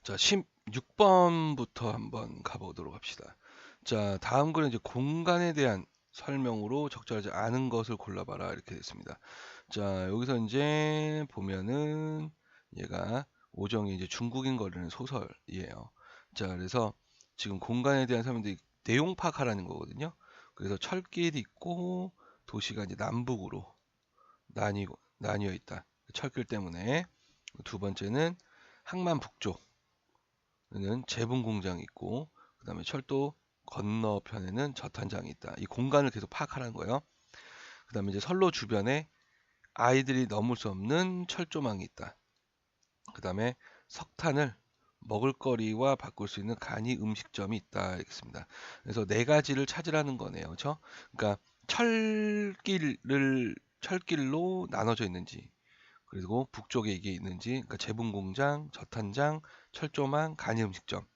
자, 16번부터 한번 가보도록 합시다. 자, 다음 글은 이제 공간에 대한 설명으로 적절하지 않은 것을 골라봐라 이렇게 됐습니다. 자, 여기서 이제 보면은 얘가 오정이 이제 중국인 거리는 소설이에요. 자, 그래서 지금 공간에 대한 설명들이 내용 파악하라는 거거든요. 그래서 철길이 있고 도시가 이제 남북으로 나뉘어 있다. 철길 때문에. 두 번째는 항만 북쪽에는 제분 공장이 있고, 그 다음에 철도 건너편에는 저탄장이 있다. 이 공간을 계속 파악하라는 거예요. 그 다음에 이제 선로 주변에 아이들이 넘을 수 없는 철조망이 있다. 그 다음에 석탄을 먹을거리와 바꿀 수 있는 간이 음식점이 있다. 이렇습니다. 그래서 네 가지를 찾으라는 거네요. 그렇죠? 그러니까 철길로 나눠져 있는지, 그리고 북쪽에 이게 있는지, 그러니까 제분공장, 저탄장, 철조망, 간이 음식점.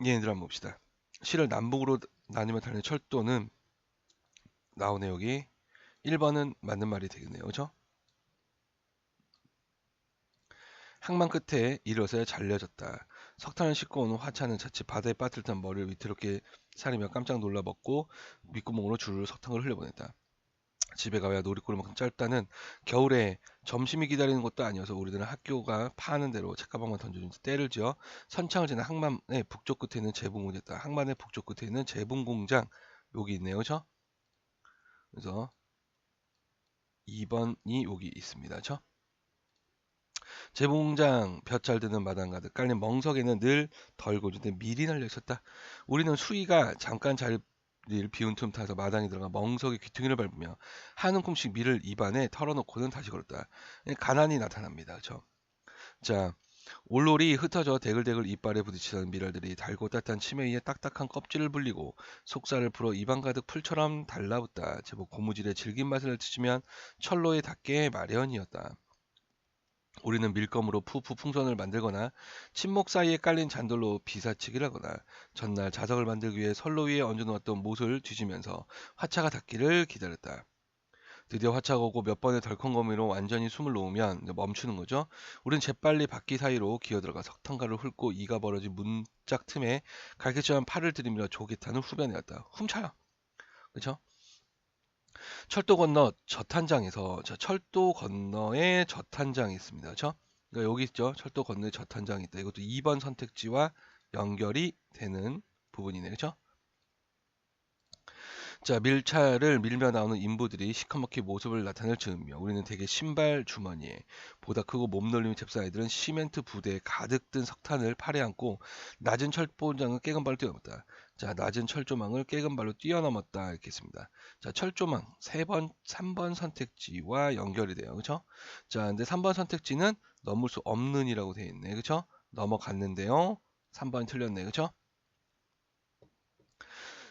얘네들 한번 봅시다. 시를 남북으로 나뉘면 달리는 철도는 나오네 여기. 1번은 맞는 말이 되겠네요. 그죠? 항만 끝에 일어서야 잘려졌다. 석탄을 싣고 오는 화차는 자칫 바다에 빠뜨릴 듯한 머리를 위태롭게 사리며 깜짝 놀라 먹고 밑구멍으로 주르르 석탄을 흘려보냈다. 집에 가야 놀이골만큼 짧다는 겨울에 점심이 기다리는 것도 아니어서 우리들은 학교가 파는 대로 책가방만 던져준 때를 지어 선창을 지나 항만의 북쪽 끝에 있는 제분공장이다. 항만의 북쪽 끝에 있는 제분공장 여기 있네요. 그죠? 그래서 2번이 여기 있습니다. 그죠? 제봉장 볕 잘 드는 마당 가득 깔린 멍석에는 늘 덜 고준된 밀이 널려 있었다. 우리는 수위가 잠깐 자리를 비운 틈 타서 마당에 들어가 멍석의 귀퉁이를 밟으며 한 움큼씩 밀을 입안에 털어놓고는 다시 걸었다. 가난이 나타납니다. 그렇죠? 자, 올롤이 흩어져 대글대글 이빨에 부딪히던 밀알들이 달고 따뜻한 치매 위에 딱딱한 껍질을 불리고 속살을 풀어 입안 가득 풀처럼 달라붙다. 제법 고무줄의 질긴 맛을 드시면 철로에 닿게 마련이었다. 우리는 밀검으로 푸푸 풍선을 만들거나 침목 사이에 깔린 잔돌로 비사치기를 하거나 전날 자석을 만들기 위해 선로 위에 얹어놓았던 못을 뒤지면서 화차가 닿기를 기다렸다. 드디어 화차가 오고 몇 번의 덜컹거미로 완전히 숨을 놓으면 이제 멈추는 거죠. 우린 재빨리 바퀴 사이로 기어들어가 석탄가루를 훑고 이가 벌어진 문짝 틈에 갈기처럼 팔을 들이밀어 조개탄을 후벼내었다. 훔쳐요. 그렇죠? 철도 건너 저탄장에서 철도 건너에 저탄장이 있습니다. 그렇죠? 그러니까 여기 있죠. 철도 건너에 저탄장이 있다. 이것도 2번 선택지와 연결이 되는 부분이네요. 그렇죠? 자, 밀차를 밀며 나오는 인부들이 시커멓게 모습을 나타낼 즈음이며 우리는 대개 신발 주머니에 보다 크고 몸놀림이 잽싼 아이들은 시멘트 부대에 가득 든 석탄을 팔에 안고 낮은 철보장을 깨금 발로 뛰어넘었다. 자, 낮은 철조망을 깨금 발로 뛰어넘었다 이렇게 했습니다. 자, 철조망 3번 선택지와 연결이 돼요. 그렇죠? 자, 근데 3번 선택지는 넘을 수 없는이라고 되어 있네. 그렇죠? 넘어갔는데요. 3번이 틀렸네. 그렇죠?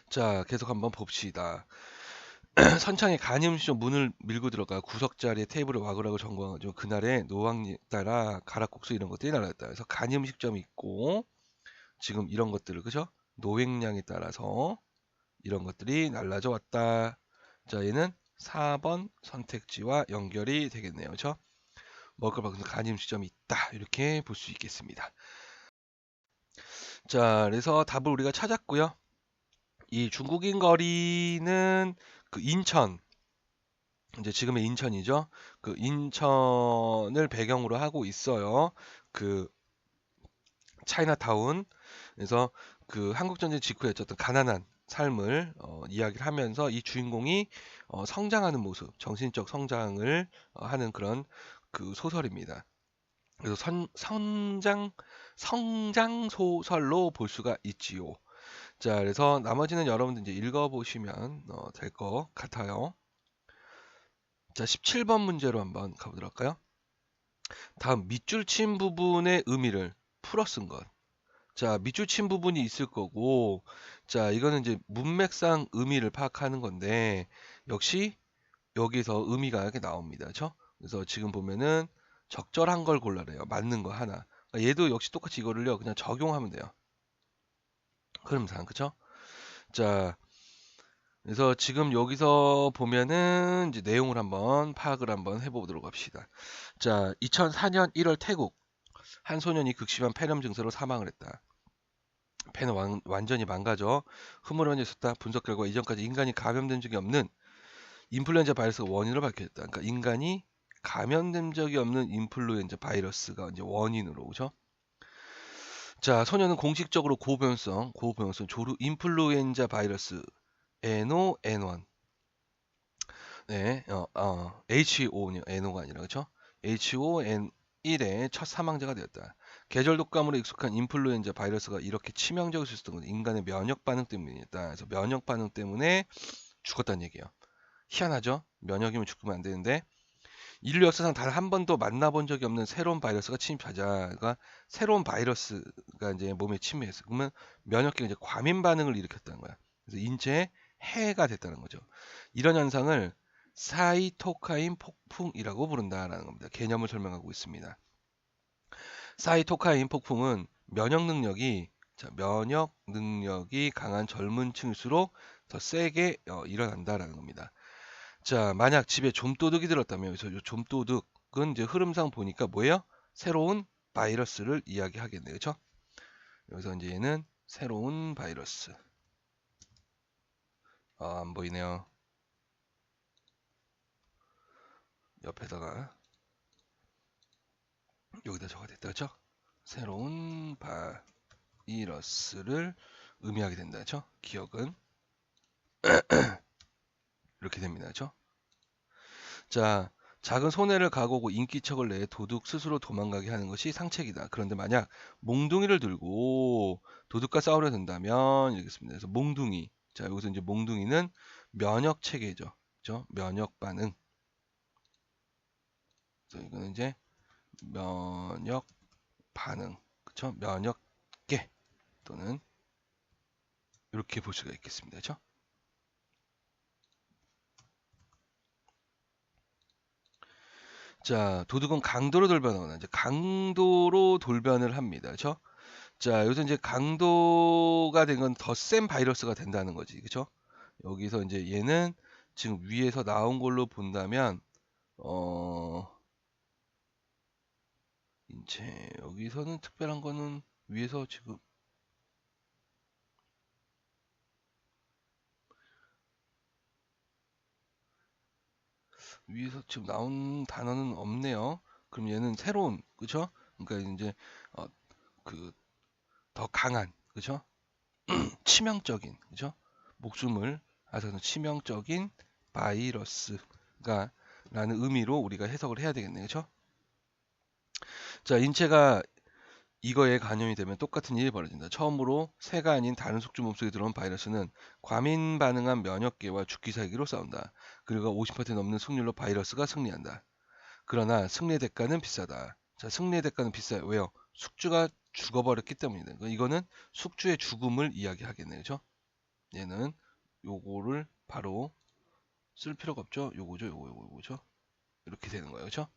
자, 계속 한번 봅시다. 선창에 간임쇼 문을 밀고 들어가 구석 자리에 테이블을 와그라고 점거하죠. 그날에 노왕 따라 가락국수 이런 것들이 날랐다. 그래서 간임식점이 있고 지금 이런 것들을 그죠? 노획량에 따라서 이런 것들이 날라져 왔다. 자, 얘는 4번 선택지와 연결이 되겠네요. 그죠? 먹을 걸 바꾸는 간임식점이 있다. 이렇게 볼 수 있겠습니다. 자, 그래서 답을 우리가 찾았고요. 이 중국인 거리는 그 인천 이제 지금의 인천이죠. 그 인천을 배경으로 하고 있어요. 그 차이나타운. 그래서 그 한국전쟁 직후에 어떤 가난한 삶을 이야기를 하면서 이 주인공이 성장하는 모습, 정신적 성장을 하는 그런 그 소설입니다. 그래서 성장 소설로 볼 수가 있지요. 자, 그래서 나머지는 여러분들 이제 읽어보시면 될 것 같아요. 자, 17번 문제로 한번 가보도록 할까요? 다음 밑줄 친 부분의 의미를 풀어 쓴 것. 자, 밑줄 친 부분이 있을 거고, 자, 이거는 이제 문맥상 의미를 파악하는 건데, 역시 여기서 의미가 이렇게 나옵니다. 그렇죠? 그래서 지금 보면은 적절한 걸 골라래요. 맞는 거 하나. 그러니까 얘도 역시 똑같이 이거를요, 그냥 적용하면 돼요. 흐름상, 그렇죠? 자, 그래서 지금 여기서 보면은 이제 내용을 한번 파악을 한번 해보도록 합시다. 자, 2004년 1월 태국. 한 소년이 극심한 폐렴 증세로 사망을 했다. 폐는 완전히 망가져 흐물어져 있었다. 분석 결과 이전까지 인간이 감염된 적이 없는 인플루엔자 바이러스가 원인으로 밝혀졌다. 그러니까 인간이 감염된 적이 없는 인플루엔자 바이러스가 이제 원인으로, 그죠? 자, 소년은 공식적으로 고병성 조루 인플루엔자 바이러스 NO, 네, HON이요, NO가 아니라, 그죠? HON1의 첫 사망자가 되었다. 계절 독감으로 익숙한 인플루엔자 바이러스가 이렇게 치명적일 수 있었던 건 인간의 면역 반응 때문이었다. 그래서 면역 반응 때문에 죽었다는 얘기예요. 희한하죠? 면역이면 죽으면 안 되는데 인류 역사상 단 한 번도 만나본 적이 없는 새로운 바이러스가 침입하자가 새로운 바이러스가 이제 몸에 침입했어요. 그러면 면역계가 이제 과민 반응을 일으켰다는 거야. 그래서 인체에 해가 됐다는 거죠. 이런 현상을 사이토카인 폭풍이라고 부른다라는 겁니다. 개념을 설명하고 있습니다. 사이토카인 폭풍은 면역 능력이 강한 젊은 층일수록 더 세게 일어난다라는 겁니다. 자, 만약 집에 좀도둑이 들었다면 여기서 이 좀도둑은 이제 흐름상 보니까 뭐예요? 새로운 바이러스를 이야기하겠네요. 그렇죠? 여기서 이제 얘는 새로운 바이러스. 안 보이네요. 옆에다가 여기다 적어야 됐다. 그렇죠? 새로운 바이러스를 의미하게 된다. 그렇죠? 기억은 이렇게 됩니다. 그렇죠? 자, 작은 손해를 각오하고 인기척을 내 도둑 스스로 도망가게 하는 것이 상책이다. 그런데 만약 몽둥이를 들고 도둑과 싸우려 든다면 이렇습니다. 그래서 몽둥이. 자, 여기서 이제 몽둥이는 면역 체계죠. 그죠? 면역 반응. 그래서 이거는 이제 면역 반응. 그쵸? 면역계 또는 이렇게 볼 수가 있겠습니다. 그죠? 자, 도둑은 강도로 돌변하거나 이제 강도로 돌변을 합니다. 그렇죠? 자, 여기서 이제 강도가 된 건 더 센 바이러스가 된다는 거지. 그렇죠? 여기서 이제 얘는 지금 위에서 나온 걸로 본다면 인체 여기서는 특별한 거는 위에서 지금 나온 단어는 없네요. 그럼 얘는 새로운, 그쵸? 그러니까 이제 그 더 강한, 그쵸? 치명적인, 그쵸? 목숨을 앗아서 치명적인 바이러스가 라는 의미로 우리가 해석을 해야 되겠네요. 그쵸? 자, 인체가 이거에 감염이 되면 똑같은 일이 벌어진다. 처음으로 새가 아닌 다른 숙주 몸속에 들어온 바이러스는 과민 반응한 면역계와 죽기 살기로 싸운다. 그리고 50% 넘는 승률로 바이러스가 승리한다. 그러나 승리의 대가는 비싸다. 자, 승리의 대가는 비싸요. 왜요? 숙주가 죽어버렸기 때문이다. 이거는 숙주의 죽음을 이야기하겠네요. 그죠? 얘는 요거를 바로 쓸 필요가 없죠. 요거죠. 이렇게 되는 거예요. 그죠?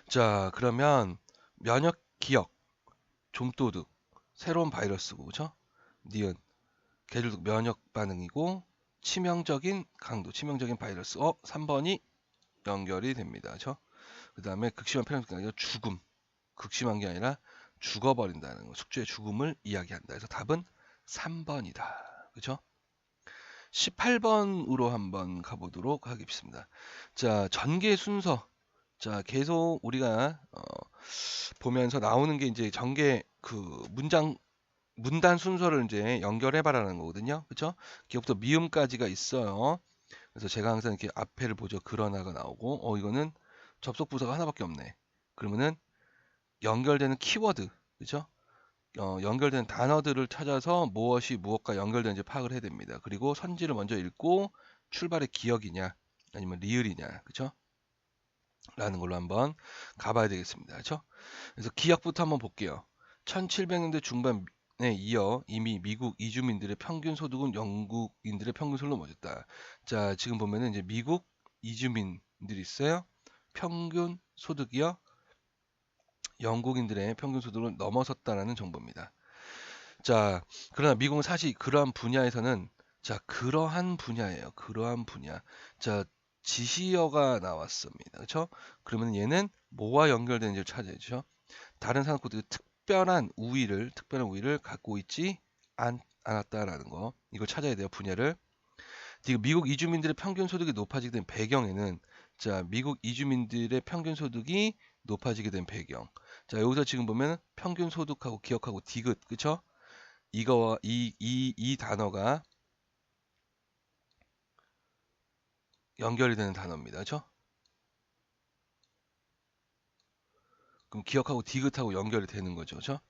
자, 그러면 면역 기억, 좀도둑, 새로운 바이러스고, 그죠? 니은, 계절적 면역 반응이고, 치명적인 강도, 치명적인 바이러스. 3번이 연결이 됩니다. 그죠? 그 다음에 극심한 폐렴증이 아니라 죽음. 극심한 게 아니라 죽어버린다는 거. 숙주의 죽음을 이야기한다. 그래서 답은 3번이다. 그죠? 18번으로 한번 가보도록 하겠습니다. 자, 전개 순서. 자, 계속 우리가 보면서 나오는 게 이제 전개 문단 순서를 이제 연결해봐라는 거거든요. 그쵸? 기억부터 미음까지가 있어요. 그래서 제가 항상 이렇게 앞에를 보죠. 그러나가 나오고, 이거는 접속 부사가 하나밖에 없네. 그러면은 연결되는 키워드, 그죠? 연결되는 단어들을 찾아서 무엇이 무엇과 연결되는지 파악을 해야 됩니다. 그리고 선지를 먼저 읽고 출발의 기억이냐 아니면 리을이냐, 그죠? 라는 걸로 한번 가봐야 되겠습니다. 그죠? 그래서 기억부터 한번 볼게요. 1700년대 중반에 이어 이미 미국 이주민들의 평균 소득은 영국인들의 평균 소득을 넘어졌다. 자, 지금 보면은 이제 미국 이주민들이 있어요. 평균 소득이요. 영국인들의 평균 소득을 넘어섰다라는 정보입니다. 자, 그러나 미국은 사실 그러한 분야에서는 그러한 분야예요. 그러한 분야. 자, 지시어가 나왔습니다. 그렇죠? 그러면 얘는 뭐와 연결되는지를 찾아야죠. 다른 산업구들이 특별한 우위를 갖고 있지 않았다라는 거. 이걸 찾아야 돼요. 분야를. 지금 미국 이주민들의 평균 소득이 높아지게 된 배경에는, 자, 미국 이주민들의 평균 소득이 높아지게 된 배경. 자, 여기서 지금 보면 평균 소득하고 기억하고 디귿, 그쵸? 이거와 이 단어가 연결이 되는 단어입니다. 그쵸? 그럼 기억하고 디귿하고 연결이 되는 거죠. 그쵸?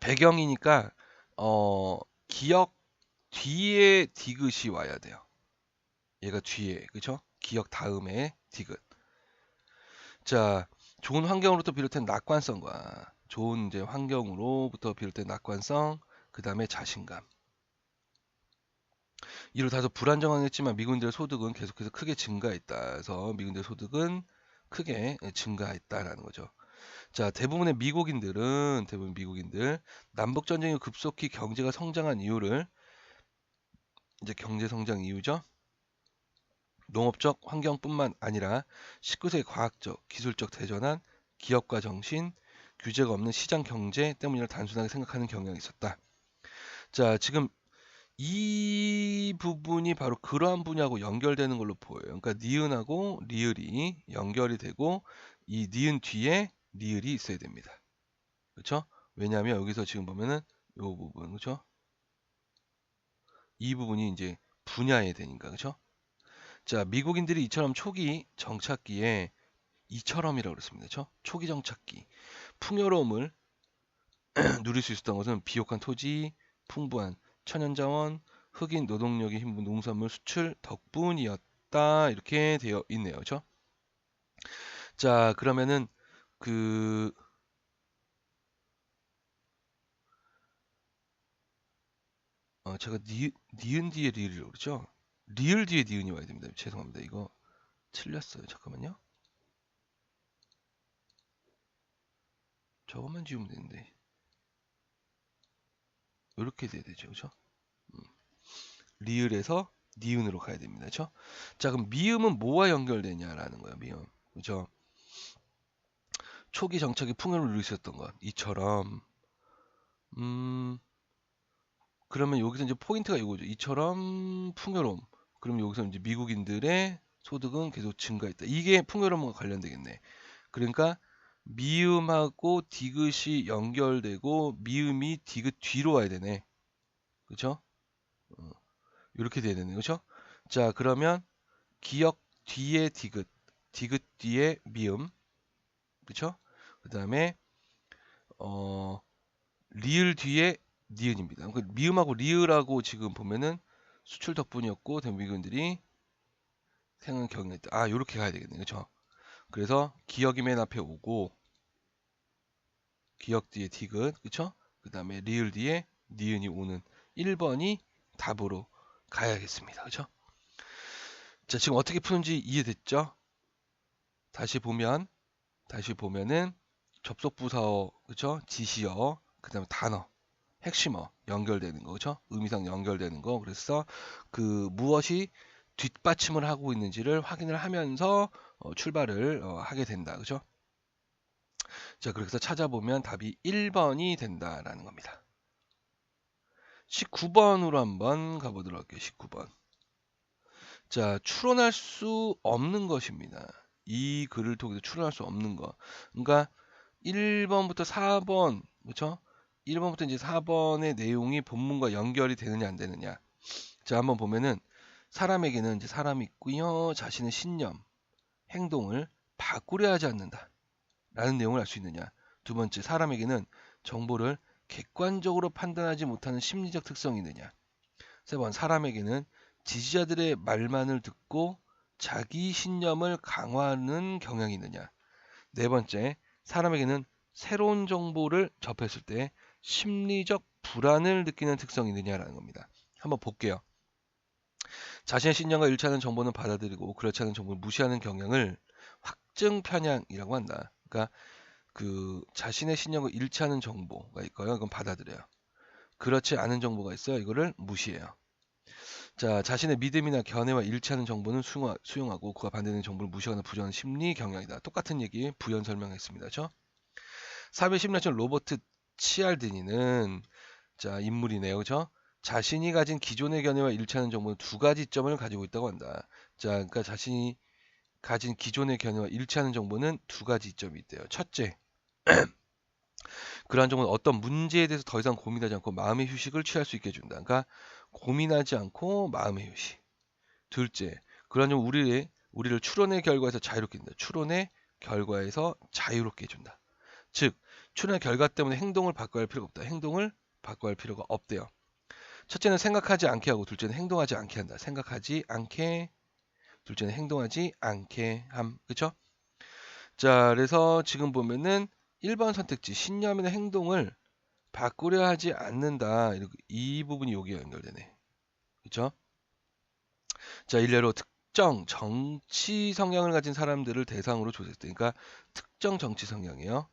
배경이니까, 기억 뒤에 디귿이 와야 돼요. 얘가 뒤에, 그쵸? 기억 다음에 디귿. 자, 좋은 환경으로부터 비롯된 낙관성과 좋은 이제 환경으로부터 비롯된 낙관성, 그 다음에 자신감. 이로 다소 불안정하겠지만 미국인들의 소득은 계속해서 크게 증가했다. 그래서 미국인들의 소득은 크게 증가했다라는 거죠. 자, 대부분 미국인들 남북 전쟁이 후 급속히 경제가 성장한 이유를, 이제 경제 성장 이유죠. 농업적 환경뿐만 아니라 19세기 과학적, 기술적 대전환, 기업가 정신, 규제가 없는 시장 경제 때문이라 단순하게 생각하는 경향이 있었다. 자, 지금 이 부분이 바로 그러한 분야하고 연결되는 걸로 보여요. 그러니까 니은하고 리을이 연결이 되고 이 니은 뒤에 리을이 있어야 됩니다. 그렇죠? 왜냐하면 여기서 지금 보면은 이 부분, 그렇죠? 이 부분이 이제 분야에 되니까, 그렇죠? 자, 미국인들이 이처럼 초기 정착기에 이처럼이라고 그랬습니다. 그렇죠? 초기 정착기 풍요로움을 누릴 수 있었던 것은 비옥한 토지, 풍부한 천연자원, 흑인 노동력의 힘 농산물 수출 덕분이었다. 이렇게 되어 있네요. 그렇죠? 자, 그러면은 그 제가 니은 뒤에 리을이라고 그러죠? 리을 뒤에 니은이 와야 됩니다. 죄송합니다. 이거 틀렸어요. 잠깐만요. 저것만 지우면 되는데 이렇게 돼야 되죠. 그렇죠? 리을에서 니은으로 가야 됩니다. 그렇죠? 자, 그럼 미음은 뭐와 연결되냐라는 거예요. 미음. 그렇죠? 초기 정착이 풍요를 누리셨던 것. 이처럼 그러면 여기서 이제 포인트가 이거죠. 이처럼 풍요로움. 그럼 여기서 이제 미국인들의 소득은 계속 증가했다. 이게 풍요로움과 관련되겠네. 그러니까 미음하고 디귿이 연결되고 미음이 디귿 뒤로 와야 되네. 그렇죠? 이렇게 돼야 되네. 그렇죠? 자, 그러면 기역 뒤에 디귿, 디귿 뒤에 미음. 그렇죠? 그다음에 리을 뒤에 니은입니다. 그 미음하고 리을하고 지금 보면은 수출 덕분이었고 대미군들이 생은 경영했다. 아, 요렇게 가야 되겠네. 그렇죠? 그래서 기역이 맨 앞에 오고 기역 뒤에 디귿, 그렇죠? 그다음에 리을 뒤에 니은이 오는 1번이 답으로 가야겠습니다. 그렇죠? 자, 지금 어떻게 푸는지 이해됐죠? 다시 보면은 접속 부사어, 그렇죠? 지시어, 그다음에 단어, 핵심어 연결되는 거, 그렇죠? 의미상 연결되는 거. 그래서 그 무엇이 뒷받침을 하고 있는지를 확인을 하면서 출발을 하게 된다, 그렇죠? 자, 그래서 찾아보면 답이 1번이 된다라는 겁니다. 19번으로 한번 가보도록 할게요. 19번. 자, 추론할 수 없는 것입니다. 이 글을 통해서 추론할 수 없는 것. 그러니까 1번부터 4번, 그렇죠? 1번부터 이제 4번의 내용이 본문과 연결이 되느냐 안 되느냐. 자, 한번 보면은 사람에게는 이제 사람이 있고요. 자신의 신념, 행동을 바꾸려 하지 않는다. 라는 내용을 알 수 있느냐. 두 번째, 사람에게는 정보를 객관적으로 판단하지 못하는 심리적 특성이 있느냐. 세 번, 사람에게는 지지자들의 말만을 듣고 자기 신념을 강화하는 경향이 있느냐. 네 번째, 사람에게는 새로운 정보를 접했을 때 심리적 불안을 느끼는 특성이 있느냐라는 겁니다. 한번 볼게요. 자신의 신념과 일치하는 정보는 받아들이고 그렇지 않은 정보를 무시하는 경향을 확증 편향이라고 한다. 그러니까 그 자신의 신념과 일치하는 정보가 있고요. 이건 받아들여요. 그렇지 않은 정보가 있어요. 이거를 무시해요. 자, 자신의 믿음이나 견해와 일치하는 정보는 수용하고 그와 반대되는 정보를 무시하거나 부정하는 심리 경향이다. 똑같은 얘기 부연 설명했습니다. 그렇죠? 사회 심리학자 로버트 치알디니는 자, 인물이네요. 그죠? 자신이 가진 기존의 견해와 일치하는 정보는 두 가지 점을 가지고 있다고 한다. 자, 그러니까 자신이 가진 기존의 견해와 일치하는 정보는 두 가지 점이 있대요. 첫째, 그러한 정보는 어떤 문제에 대해서 더 이상 고민하지 않고 마음의 휴식을 취할 수 있게 해준다. 그러니까 고민하지 않고 마음의 휴식. 둘째, 그러한 정보는 우리를 추론의 결과에서 자유롭게 한다. 추론의 결과에서 자유롭게 해준다. 즉, 추론의 결과 때문에 행동을 바꿔야 할 필요가 없다. 행동을 바꿔야 할 필요가 없대요. 첫째는 생각하지 않게 하고 둘째는 행동하지 않게 한다. 생각하지 않게, 둘째는 행동하지 않게 함. 그쵸? 자, 그래서 지금 보면은 1번 선택지 신념이나 행동을 바꾸려 하지 않는다. 이 부분이 여기에 연결되네. 그쵸? 자, 일례로 특정 정치 성향을 가진 사람들을 대상으로 조사했다. 그러니까 특정 정치 성향이에요.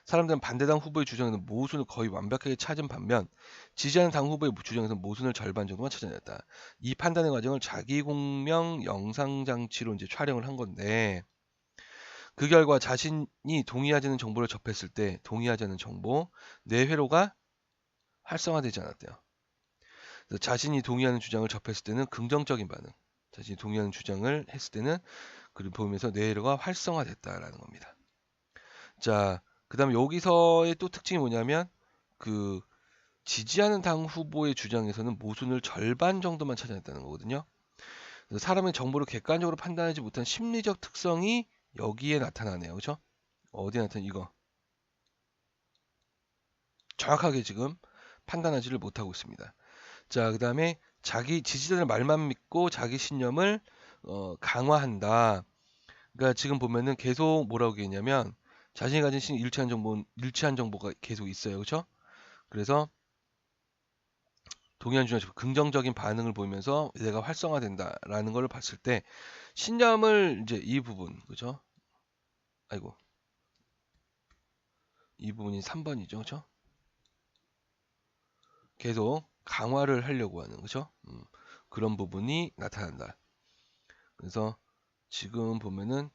사람들은 반대당 후보의 주장에는 모순을 거의 완벽하게 찾은 반면 지지하는 당 후보의 주장에서는 모순을 절반 정도만 찾아냈다. 이 판단의 과정을 자기 공명 영상 장치로 이제 촬영을 한 건데 그 결과 자신이 동의하지 않는 정보를 접했을 때 동의하지 않는 정보 뇌회로가 활성화되지 않았대요. 그래서 자신이 동의하는 주장을 접했을 때는 긍정적인 반응, 자신이 동의하는 주장을 했을 때는 그를 보면서 뇌회로가 활성화됐다라는 겁니다. 자, 그다음에 여기서의 또 특징이 뭐냐면 그 지지하는 당 후보의 주장에서는 모순을 절반 정도만 찾아냈다는 거거든요. 그래서 사람의 정보를 객관적으로 판단하지 못한 심리적 특성이 여기에 나타나네요. 그렇죠? 어디에 나타나 이거 정확하게 지금 판단하지를 못하고 있습니다. 자, 그다음에 자기 지지자들 말만 믿고 자기 신념을 강화한다. 그러니까 지금 보면은 계속 뭐라고 얘기했냐면 자신이 가진 일치한 정보가 계속 있어요. 그렇죠? 그래서 동의한 주장 긍정적인 반응을 보이면서 내가 활성화된다라는 걸 봤을 때 신념을 이제 이 부분 그죠? 아이고 이 부분이 3번이죠, 그죠? 계속 강화를 하려고 하는 거죠. 그런 부분이 나타난다. 그래서 지금 보면은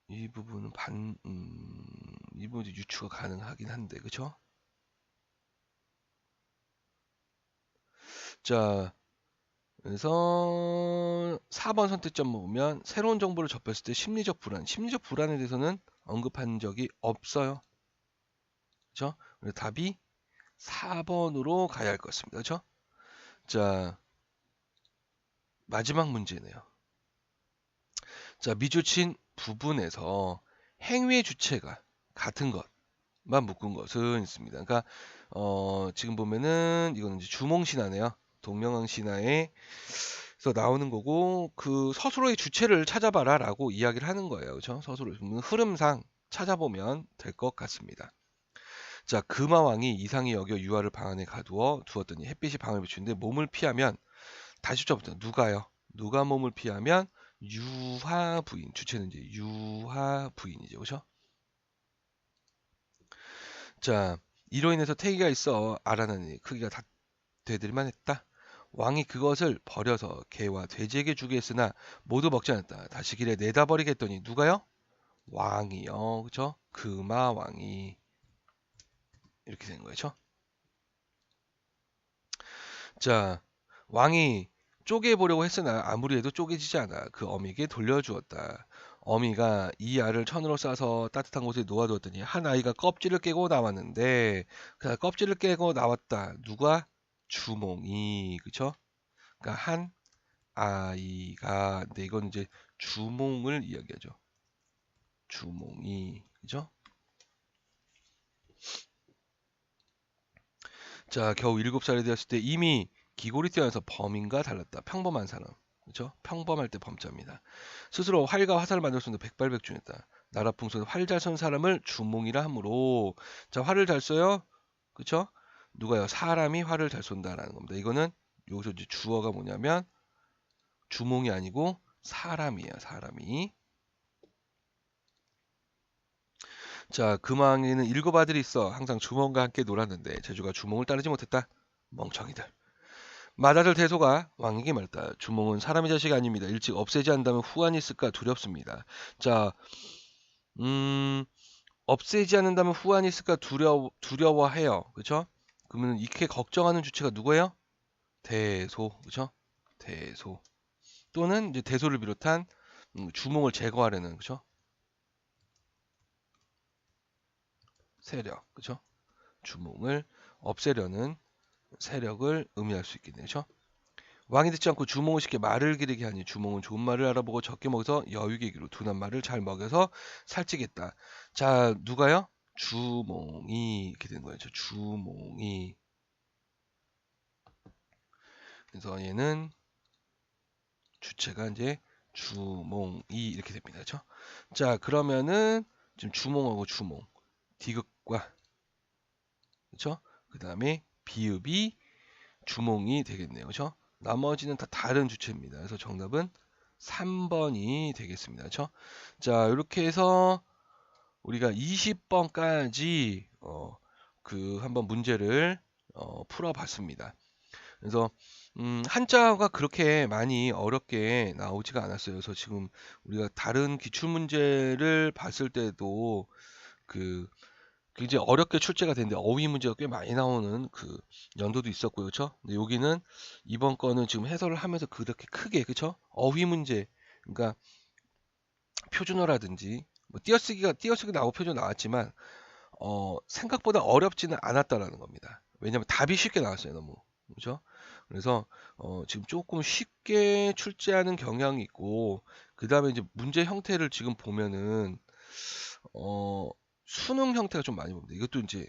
이 부분은 이 부분이 유추가 가능하긴 한데, 그죠? 자, 그래서 4번 선택점 보면 새로운 정보를 접했을 때 심리적 불안에 대해서는 언급한 적이 없어요. 그죠? 그래서 답이 4번으로 가야 할 것 같습니다. 그죠? 자, 마지막 문제네요. 자, 미주친 부분에서 행위의 주체가 같은 것만 묶은 것은 있습니다. 그러니까 지금 보면은 이거는 이제 주몽신화네요. 동명왕신화에서 나오는 거고 그 서술어의 주체를 찾아봐라라고 이야기를 하는 거예요. 그렇죠? 서술어 흐름상 찾아보면 될 것 같습니다. 자, 금화왕이 이상히 여겨 유화를 방 안에 가두어 두었더니 햇빛이 방을 비추는데 몸을 피하면 다시 저부터 누가요? 누가 몸을 피하면 유화 부인 주체는 이제 유화 부인이죠, 그렇죠? 자, 이로 인해서 태기가 있어 알아나니 크기가 다 되들만 했다. 왕이 그것을 버려서 개와 돼지에게 주게 했으나 모두 먹지 않았다. 다시 길에 내다 버리겠더니 누가요? 왕이요, 그렇죠? 금화 왕이 이렇게 된 거죠. 자, 왕이 쪼개보려고 했으나 아무리 해도 쪼개지지 않아 그 어미에게 돌려주었다. 어미가 이 알을 천으로 싸서 따뜻한 곳에 놓아두었더니 한 아이가 껍질을 깨고 나왔는데 그 껍질을 깨고 나왔다. 누가? 주몽이. 그쵸? 그러니까 한 아이가 근데 이건 이제 주몽을 이야기하죠. 주몽이. 그죠? 자, 겨우 7살이 되었을 때 이미 기골이 뛰어나서 범인과 달랐다. 평범한 사람. 그렇죠? 평범할 때 범자입니다. 스스로 활과 화살을 만들 수 있는 백발백중했다. 나라 풍속에 활 잘 쏜 사람을 주몽이라 하므로 자, 활을 잘 쏘요. 그렇죠? 누가요? 사람이 활을 잘 쏜다라는 겁니다. 이거는 여기서 이제 주어가 뭐냐면 주몽이 아니고 사람이에요. 사람이. 자, 금왕에는 7 아들이 있어 항상 주몽과 함께 놀았는데 제주가 주몽을 따르지 못했다. 멍청이들. 맏아들 대소가 왕에게 말했다. 주몽은 사람의 자식이 아닙니다. 일찍 없애지 않는다면 후환이 있을까 두렵습니다. 자, 없애지 않는다면 후환이 있을까 두려워해요. 그쵸? 그러면 이렇게 걱정하는 주체가 누구예요? 대소. 그쵸? 대소. 또는 이제 대소를 비롯한 주몽을 제거하려는, 그쵸? 세력. 그쵸? 주몽을 없애려는 세력을 의미할 수 있겠네요. 그쵸? 왕이 듣지 않고 주몽을 시켜 말을 기르게 하니 주몽은 좋은 말을 알아보고 적게 먹어서 여유계기로 둔한 말을 잘 먹여서 살찌겠다. 자, 누가요? 주몽이 이렇게 되는 거죠. 주몽이. 그래서 얘는 주체가 이제 주몽이 이렇게 됩니다. 그렇죠? 자, 그러면은 지금 주몽하고 주몽 디귿과 그렇죠? 그다음에 비읍이 주몽이 되겠네요. 그렇죠? 나머지는 다 다른 주체입니다. 그래서 정답은 3번이 되겠습니다. 그렇죠? 자, 이렇게 해서 우리가 20번까지 그 한번 문제를 풀어봤습니다. 그래서 한자가 그렇게 많이 어렵게 나오지가 않았어요. 그래서 지금 우리가 다른 기출 문제를 봤을 때도 그 굉장히 어렵게 출제가 되는데 어휘 문제가 꽤 많이 나오는 그 연도도 있었고요. 그렇죠? 근데 여기는 이번 거는 지금 해설을 하면서 그렇게 크게 그렇죠? 어휘 문제 그러니까 표준어라든지 뭐 띄어쓰기 나오고 표준어 나왔지만 생각보다 어렵지는 않았다라는 겁니다. 왜냐하면 답이 쉽게 나왔어요. 너무. 그렇죠? 그래서 지금 조금 쉽게 출제하는 경향이 있고 그 다음에 이제 문제 형태를 지금 보면은 어, 수능 형태가 좀 많이 봅니다. 이것도 이제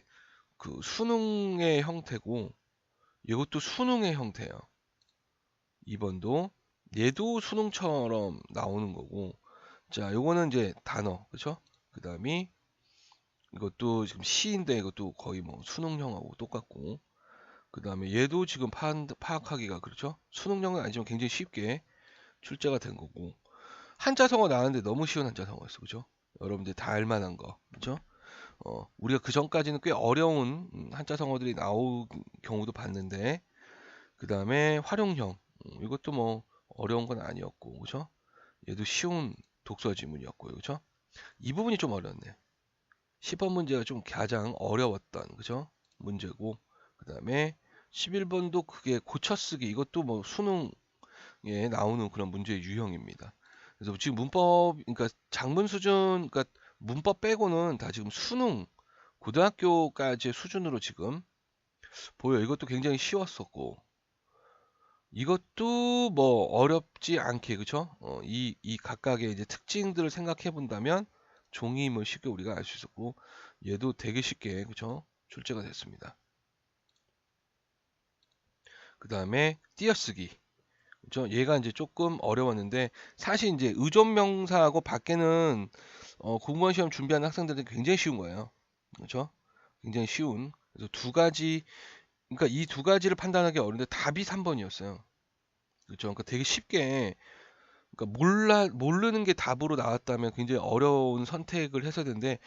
그 수능의 형태고 이것도 수능의 형태예요. 2번도 얘도 수능처럼 나오는 거고 자 요거는 이제 단어 그쵸? 그 다음이 이것도 지금 시인데 이것도 거의 뭐 수능형하고 똑같고 그 다음에 얘도 지금 파악하기가 그렇죠? 수능형은 아니지만 굉장히 쉽게 출제가 된 거고 한자성어 나왔는데 너무 쉬운 한자성어였어 그죠? 여러분들 다 알만한 거 그죠? 우리가 그 전까지는 꽤 어려운 한자성어들이 나올 경우도 봤는데 그 다음에 활용형 이것도 뭐 어려운 건 아니었고 그죠? 얘도 쉬운 독서 지문이었고요 그죠? 이 부분이 좀 어려웠네. 10번 문제가 좀 가장 어려웠던 그죠? 문제고 그 다음에 11번도 그게 고쳐쓰기 이것도 뭐 수능에 나오는 그런 문제의 유형입니다. 그래서 지금 문법 그러니까 작문 수준 그러니까 문법 빼고는 다 지금 수능 고등학교까지의 수준으로 지금 보여. 이것도 굉장히 쉬웠었고 이것도 뭐 어렵지 않게 그쵸? 이 각각의 이제 특징들을 생각해 본다면 종이임을 쉽게 우리가 알 수 있었고 얘도 되게 쉽게 그쵸? 출제가 됐습니다. 그 다음에 띄어쓰기 그쵸? 얘가 이제 조금 어려웠는데 사실 이제 의존명사하고 밖에는 공무원 시험 준비하는 학생들은 굉장히 쉬운 거예요. 그렇죠? 굉장히 쉬운. 그래서 두 가지 그러니까 이 두 가지를 판단하기 어려운데 답이 3번이었어요. 그렇죠? 그러니까 되게 쉽게 그러니까 모르는 게 답으로 나왔다면 굉장히 어려운 선택을 했어야 되는데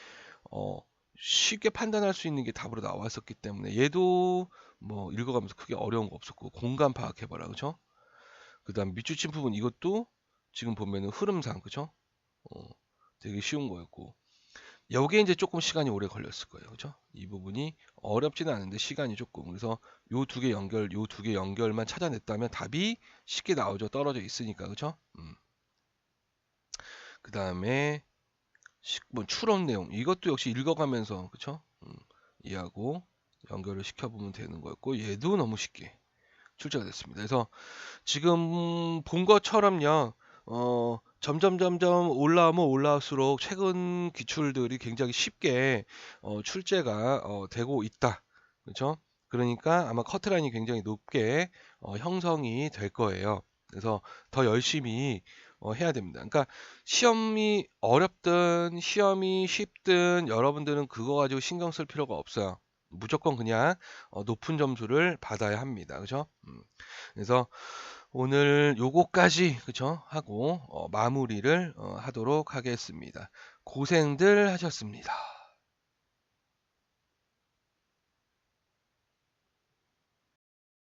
어, 쉽게 판단할 수 있는 게 답으로 나왔었기 때문에 얘도 뭐 읽어가면서 크게 어려운 거 없었고 공간 파악해봐라 그쵸? 그 다음 밑줄친 부분 이것도 지금 보면은 흐름상 그쵸? 어, 되게 쉬운 거였고 여기에 이제 조금 시간이 오래 걸렸을 거예요 그쵸? 이 부분이 어렵지는 않은데 시간이 조금 그래서 요 두 개 연결만 찾아냈다면 답이 쉽게 나오죠 떨어져 있으니까 그쵸? 그 다음에 뭐 추론 내용 이것도 역시 읽어가면서 그쵸? 이해하고 연결을 시켜보면 되는 거였고 얘도 너무 쉽게 출제가 됐습니다. 그래서 지금 본 것처럼요. 점점 올라오면 올라올수록 최근 기출들이 굉장히 쉽게 출제가 되고 있다. 그렇죠? 그러니까 아마 커트라인이 굉장히 높게 형성이 될 거예요. 그래서 더 열심히 해야 됩니다. 그러니까 시험이 어렵든 시험이 쉽든 여러분들은 그거 가지고 신경 쓸 필요가 없어요. 무조건 그냥 높은 점수를 받아야 합니다. 그죠? 그래서 오늘 요거까지 그죠? 하고 마무리를 하도록 하겠습니다. 고생들 하셨습니다.